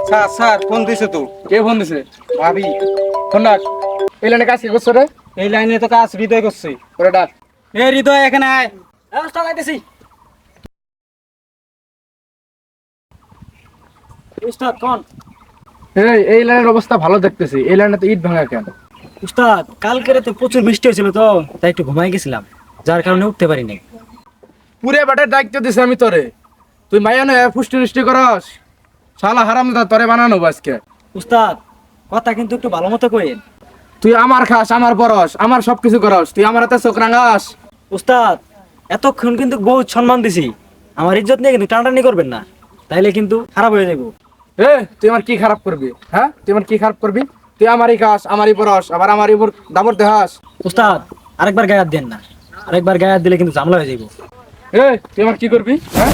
Sir sir phone দিছে তো। কে phone দিছে? ভাবি। ফোন ডাক। এই লাইনে কাজ কি করছো রে? এই লাইনে তো কাজ হৃদয় করছে। ওরে ডাক। এ হৃদয় এখানে আয়। লাগাইতেছি উস্তাদ কোন? এই লাইনের অবস্থা ভালো দেখতেছি, এই লাইনে তো ইট ভাঙা কেন? উস্তাদ কালকে রাতে প্রচুর বৃষ্টি হয়েছিল তো, তাই একটু ঘুমাই গেছিলাম, যার কারণে উঠতে পারিনি। পুরে বাটের দায়িত্ব দিছে আমি তোরে, তুই মাইয়া নয় পুষ্টি নৃষ্টি করস, শালা হারামদা তোরে বানানো আজকে। উস্তাদ কথা কিন্তু একটু ভালো মতো কইেন। তুই আমার খাস, আমার পরস, আমার সবকিছু করস, তুই আমার হাতে চোখ রাঙাস। উস্তাদ এতক্ষণ কিন্তু বহুত সম্মান দিছি, আমার ইজ্জত নিয়ে কিন্তু টানাটানি করবেন না, তাইলে কিন্তু খারাপ হয়ে যাবো। এ তুই আমার কি খারাপ করবি? হ্যাঁ তুই আমার কি খারাপ করবি? তুই আমারই খাস, আমারই পরস, আবার আমারই উপর দাবর দেহাস। উস্তাদ আরেকবার গায়ে হাত দেন না, আরেকবার গায়ে হাত দিলে কিন্তু ঝামেলা হয়ে যাবো। এ তুই আমার কি করবি? হ্যাঁ